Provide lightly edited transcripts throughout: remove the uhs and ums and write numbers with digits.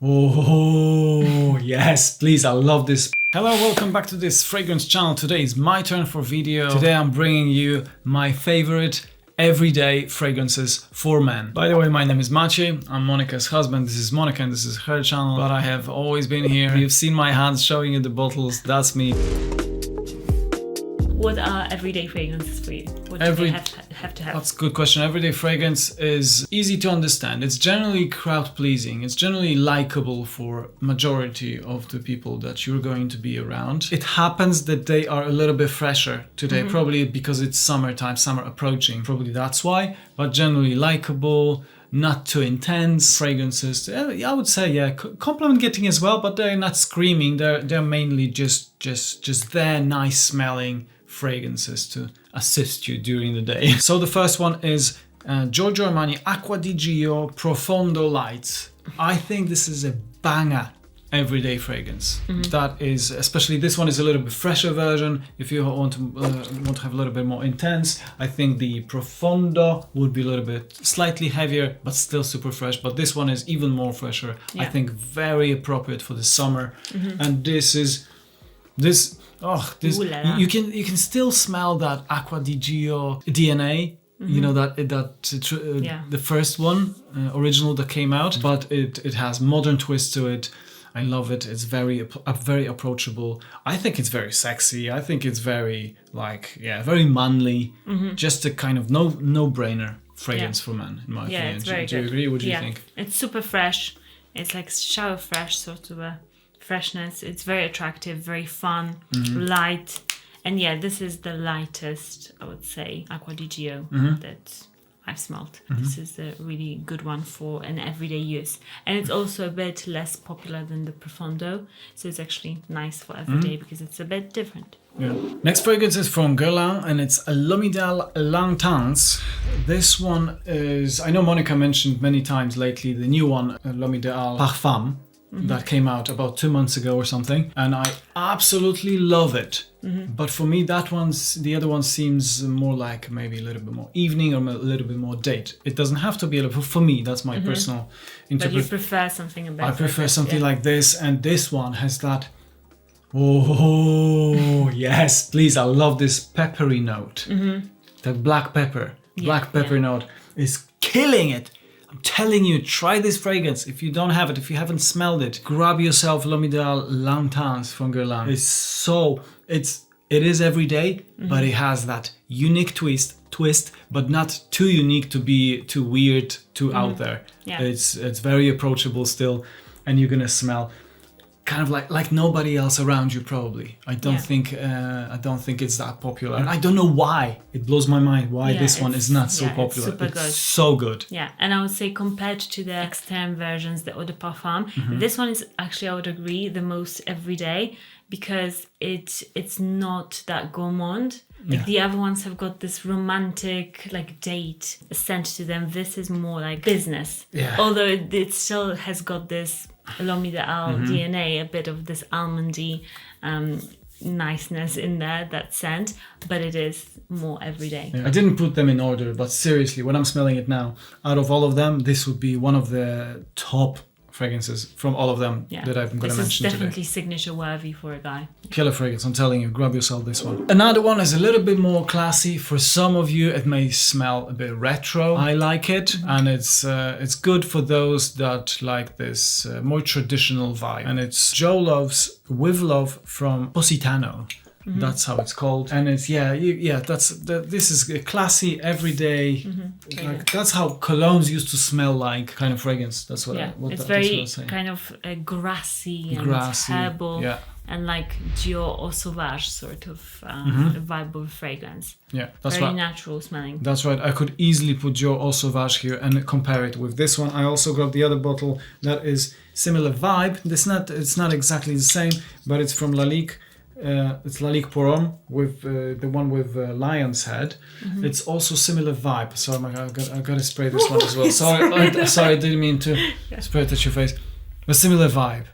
Oh, yes, please, I love this. Hello, welcome back to this fragrance channel. Today is my turn for video. Today I'm bringing you my favorite everyday fragrances for men. By the way, my name is Maciej. I'm Monica's husband. This is Monica and this is her channel, but I have always been here. You've seen my hands showing you the bottles. That's me. What are everyday fragrances for you? What do they have to have? That's a good question. Everyday fragrance is easy to understand. It's generally crowd pleasing. It's generally likable for majority of the people that you're going to be around. It happens that they are a little bit fresher today, probably because it's summertime, summer approaching. Probably that's why, but generally likable, not too intense fragrances. I would say, yeah, compliment getting as well, but they're not screaming. They're mainly just there, nice smelling fragrances to assist you during the day. So the first one is Giorgio Armani Acqua di Gio Profondo Light. I think this is a banger everyday fragrance. That is, especially this one is a little bit fresher version. If you want to have a little bit more intense, I think the Profondo would be a little bit slightly heavier, but still super fresh. But this one is even more fresher. Yeah. I think very appropriate for the summer. And this. You can still smell that Acqua di Gio DNA. You know the first one, original that came out, but it has modern twist to it. I love it. It's very approachable. I think it's very sexy. I think it's very very manly. Just a kind of no-brainer fragrance for men, in my opinion. It's very do you agree? What do you think? It's super fresh. It's like shower fresh sort of a freshness. It's very attractive, very fun, light, and this is the lightest, I would say, Acqua di Gio that I've smelled. This is a really good one for an everyday use, and it's also a bit less popular than the Profondo, so it's actually nice for everyday because it's a bit different. Yeah. Next fragrance is from Guerlain and it's L'Homme Idéal Longtemps. This one is, I know Monica mentioned many times lately, the new one, L'Homme Idéal Parfums. That came out about 2 months ago or something, and I absolutely love it. But for me, the other one seems more like maybe a little bit more evening or a little bit more date. It doesn't have to be for me. That's my personal interpretation. But you prefer something a bit. I prefer something like this, and this one has that. Oh yes, please! I love this peppery note. That black pepper note is killing it. I'm telling you, try this fragrance. If you don't have it, if you haven't smelled it, grab yourself L'Homme Idéal Longtemps from Guerlain. It is everyday, but it has that unique twist, but not too unique to be too weird, too out there. Yeah. It's very approachable still, and you're gonna smell kind of like nobody else around you probably. I don't think it's that popular. And I don't know why. It blows my mind why this one is not so popular. It's super good. So good. Yeah, and I would say compared to the extreme versions, the eau de parfum, this one is actually, I would agree, the most everyday because it's not that gourmand. Like the other ones have got this romantic date scent to them. This is more like business. Yeah. Although it still has got this L'Homme Idéal DNA, a bit of this almondy niceness in there, that scent, but it is more everyday. I didn't put them in order, but seriously, when I'm smelling it now, out of all of them, this would be one of the top fragrances from all of them that I'm going to mention today. This is definitely signature worthy for a guy. Killer fragrance, I'm telling you, grab yourself this one. Another one is a little bit more classy. For some of you, it may smell a bit retro. I like it, and it's good for those that like this more traditional vibe. And it's Joe Love's With Love from Positano. That's how it's called, and it's this is a classy everyday. That's how colognes used to smell like, kind of fragrance. That's what. It's very kind of grassy and herbal, and like Dior Eau Sauvage sort of vibe of fragrance. Yeah, that's very natural smelling. That's right. I could easily put Dior Eau Sauvage here and compare it with this one. I also got the other bottle that is similar vibe. It's not exactly the same, but it's from Lalique. It's Lalique pour Homme with the one with lion's head. It's also similar vibe. So I gotta spray this one as well. Sorry, I didn't mean to spray it at your face. A similar vibe.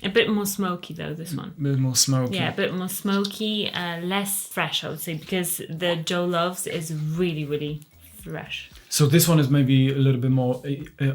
A bit more smoky though, this one. A bit more smoky. Yeah, a bit more smoky, less fresh, I would say, because the Joe Love's is really, really fresh. So this one is maybe a little bit more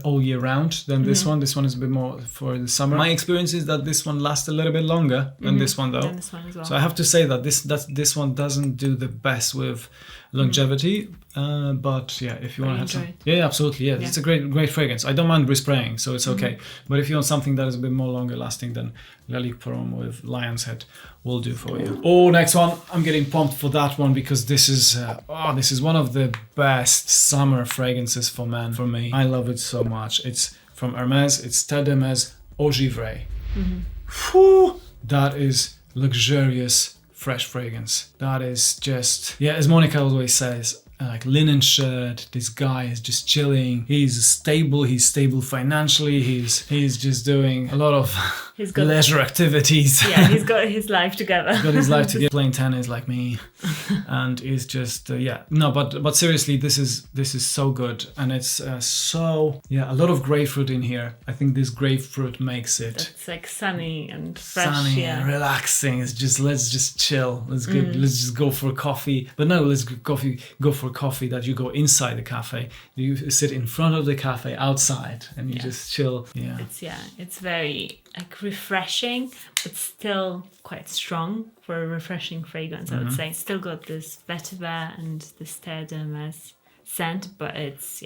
all year round than this one. This one is a bit more for the summer. My experience is that this one lasts a little bit longer than this one, though. Than this one as well. So I have to say that this one doesn't do the best with longevity. But yeah, if you want to have some, yeah, absolutely, yeah, it's a great fragrance. I don't mind respraying, so it's okay. But if you want something that is a bit more longer lasting, then Lalique Parfum with Lion's Head will do for you. Oh, next one, I'm getting pumped for that one because this is one of the best summer fragrances for men for me. I love it so much. It's from Hermes. It's Terre d'Hermes Eau Givrée. Whew, that is luxurious fresh fragrance. That is just, yeah, as Monica always says, like linen shirt. This guy is just chilling. He's stable financially. He's just doing a lot of leisure activities. Yeah, he's got his life together. He's got his life together. Playing tennis like me, and he's just but seriously, this is so good, and it's a lot of grapefruit in here. I think this grapefruit makes it. It's like sunny and fresh, and relaxing. It's just let's just chill. Let's just go for a coffee. But no, let's go for coffee that you go inside the cafe. You sit in front of the cafe outside and you just chill. Yeah. It's very like refreshing, but still quite strong for a refreshing fragrance, I would say. It's still got this vetiver and this Terre d'Hermes scent, but it's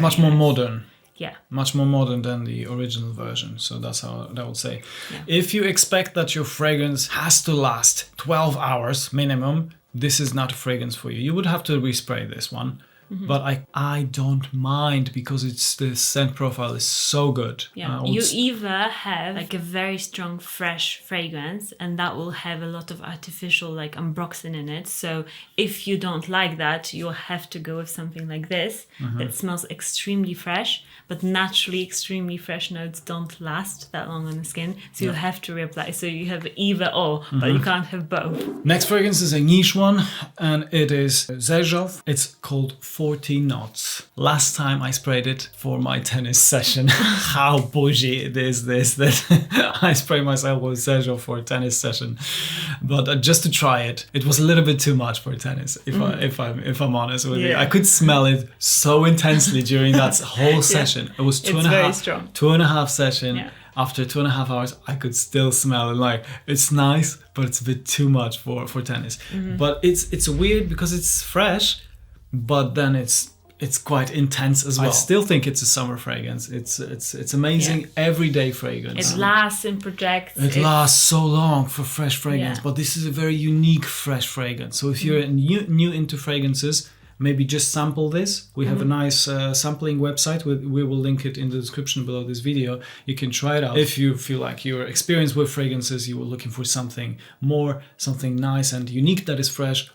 much more modern. Yeah. Much more modern than the original version. So that's how I would say. Yeah. If you expect that your fragrance has to last 12 hours minimum, this is not a fragrance for you. You would have to respray this one. But I don't mind because the scent profile is so good. Yeah, you either have like a very strong fresh fragrance and that will have a lot of artificial like ambroxan in it. So if you don't like that, you'll have to go with something like this that smells extremely fresh, but naturally extremely fresh notes don't last that long on the skin. So you'll have to reapply. So you have either or, but you can't have both. Next fragrance is a niche one and it is Xerjoff. It's called 40 knots. Last time I sprayed it for my tennis session. How bougie it is that I spray myself with Xerjoff for a tennis session. But just to try it, it was a little bit too much for tennis. If I'm honest with you, I could smell it so intensely during that whole session. It was 2.5 session. Yeah. After 2.5 hours, I could still smell it. Like it's nice, but it's a bit too much for tennis. But it's weird because it's fresh. But then it's quite intense as well. I still think it's a summer fragrance. It's amazing everyday fragrance. It lasts and projects. It lasts so long for fresh fragrance. But this is a very unique fresh fragrance. So if you're new into fragrances, maybe just sample this. We have a nice sampling website. We will link it in the description below this video. You can try it out. If you feel like you're experienced with fragrances, you were looking for something nice and unique that is fresh.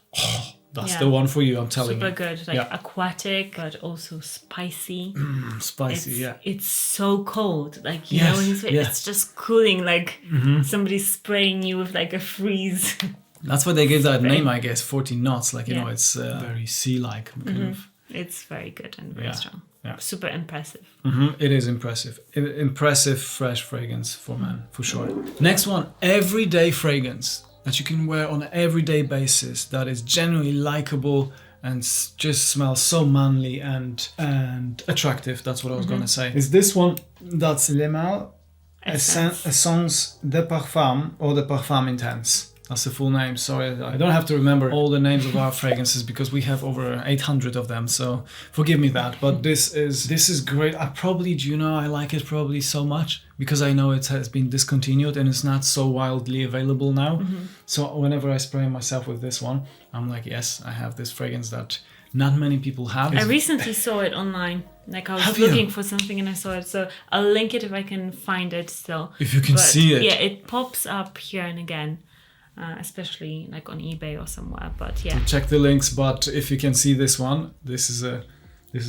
That's the one for you, I'm telling you. Super good, like aquatic, but also spicy. Spicy, It's so cold, like you know, it's just cooling, like somebody's spraying you with like a freeze. That's why they gave that name, I guess, 40 knots. Like you know, it's very sea-like kind of. It's very good and very strong. Yeah. Super impressive. It is impressive. Impressive fresh fragrance for men, for sure. Next one, everyday fragrance that you can wear on an everyday basis that is genuinely likable and just smells so manly and attractive. That's what I was going to say. Is this one? That's Le Male Essence de Parfum or de Parfum Intense. That's the full name. Sorry, I don't have to remember all the names of our fragrances because we have over 800 of them. So forgive me that. But this is great. I like it probably so much because I know it has been discontinued and it's not so wildly available now. So whenever I spray myself with this one, I'm like, yes, I have this fragrance that not many people have. I recently saw it online. Like I was looking for something and I saw it. So I'll link it if I can find it still. If you can see it. Yeah, it pops up here and again. Especially like on eBay or somewhere, but so check the links. But if you can see this one, this is a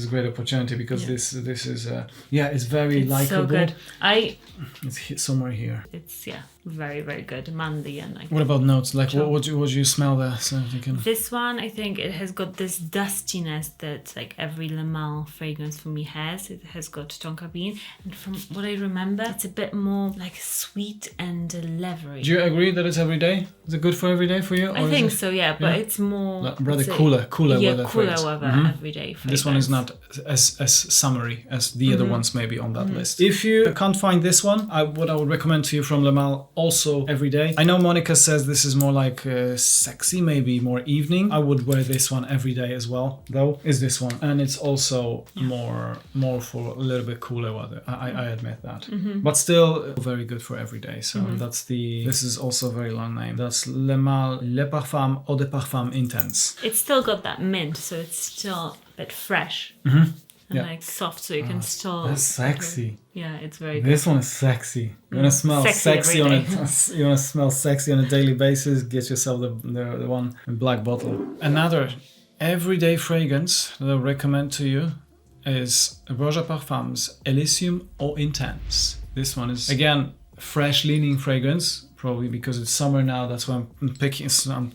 great opportunity because this is it's very likable. So good. It's somewhere here. It's very very good, manly and like. What about notes? Like what do you smell there? So you can. This one, I think it has got this dustiness that like every Le Male fragrance for me has. It has got tonka bean, and from what I remember, it's a bit more like sweet and leathery. Do you agree that it's every day? Is it good for every day for you? I think so, but it's more rather cooler weather. Cooler weather every day. This one is not as summery as the other ones maybe on that list. If you can't find this one, what I would recommend to you from Le Mal, also everyday. I know Monica says this is more like sexy, maybe more evening. I would wear this one every day as well, though, is this one. And it's also more for a little bit cooler weather. I admit that. But still very good for every day. So this is also a very long name. That's Le Mal Le Parfum Eau de Parfum Intense. It's still got that mint, so it's still a bit fresh. And like soft, so you can still... That's sexy. Yeah, it's very good. This one is sexy. You want to smell sexy on it. You want to smell sexy on a daily basis, get yourself the one in black bottle. Another everyday fragrance that I recommend to you is Roja Parfums Elysium Eau Intense. This one is, again, fresh leaning fragrance, probably because it's summer now. That's why I'm picking.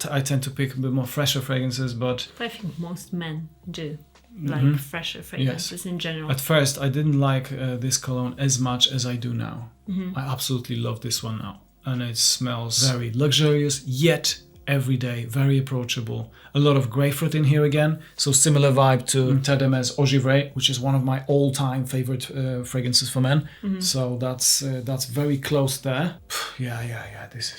I tend to pick a bit more fresher fragrances, but I think most men do like fresher fragrances in general. At first, I didn't like this cologne as much as I do now. I absolutely love this one now, and it smells very luxurious yet every day, very approachable. A lot of grapefruit in here again, so similar vibe to Hermes Eau Givrée, which is one of my all-time favorite fragrances for men. So that's very close there. Yeah. This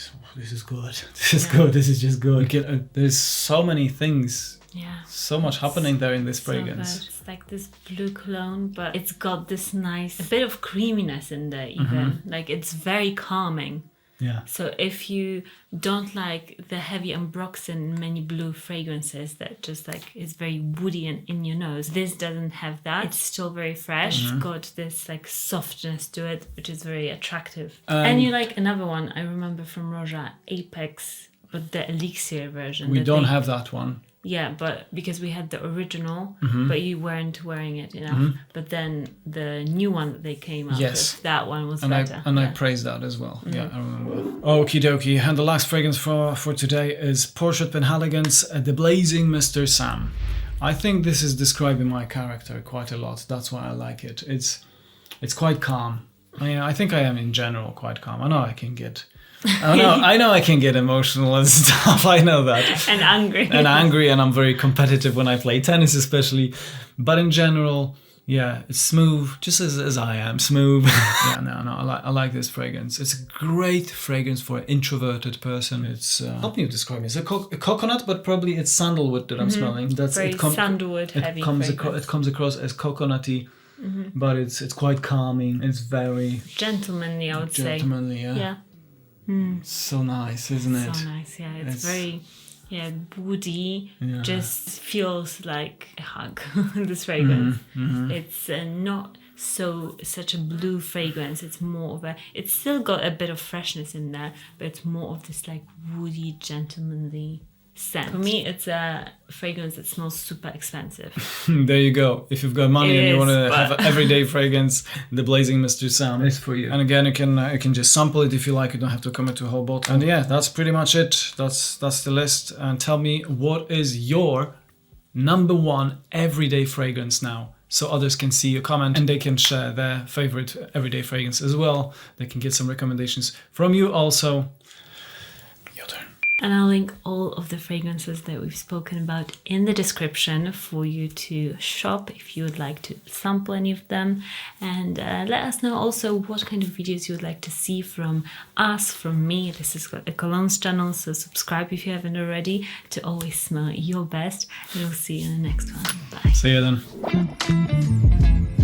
is good. This is good. This is just good. There's so many things. Yeah. So much happening there in this fragrance. So it's like this blue cologne, but it's got this nice, a bit of creaminess in there even. Like it's very calming. Yeah. So if you don't like the heavy ambroxan many blue fragrances that just like is very woody and in your nose, this doesn't have that. It's still very fresh. It's got this like softness to it, which is very attractive. And you like another one I remember from Roja, Apex, but the elixir version. We don't have that one. Yeah, but because we had the original, but you weren't wearing it enough. But then the new one that they came out with, that one was better. I praised that as well. Yeah, I remember. Okie dokie. And the last fragrance for today is Portrait Penhaligon's The Blazing Mr. Sam. I think this is describing my character quite a lot. That's why I like it. It's quite calm. I think I am in general quite calm. I know I can get emotional and stuff. I know that. And angry. And I'm very competitive when I play tennis, especially. But in general, yeah, it's smooth, just as I am smooth. I like this fragrance. It's a great fragrance for an introverted person. It's help me describe it. It's a coconut, but probably it's sandalwood that I'm smelling. That's very sandalwood heavy. It comes across as coconutty. But it's quite calming. It's very gentlemanly, I would say. Gentlemanly, yeah. So nice, isn't it? So nice, yeah. It's very, woody. Yeah. Just feels like a hug. This fragrance. It's not such a blue fragrance. It's more of it's still got a bit of freshness in there, but it's more of this like woody, gentlemanly scent. For me, it's a fragrance that smells super expensive. There you go. If you've got money and you want to have an everyday fragrance, the Blazing Mr. Sam is for you. And again, you can just sample it if you like. You don't have to commit to a whole bottle. And yeah, that's pretty much it. That's the list. And tell me, what is your number one everyday fragrance now? So others can see your comment and they can share their favorite everyday fragrance as well. They can get some recommendations from you also. Your turn. And I'll link all of the fragrances that we've spoken about in the description for you to shop if you would like to sample any of them. And let us know also what kind of videos you would like to see from us, from me. This is a Colognes channel, so subscribe if you haven't already to always smell your best. And we'll see you in the next one. Bye. See you then.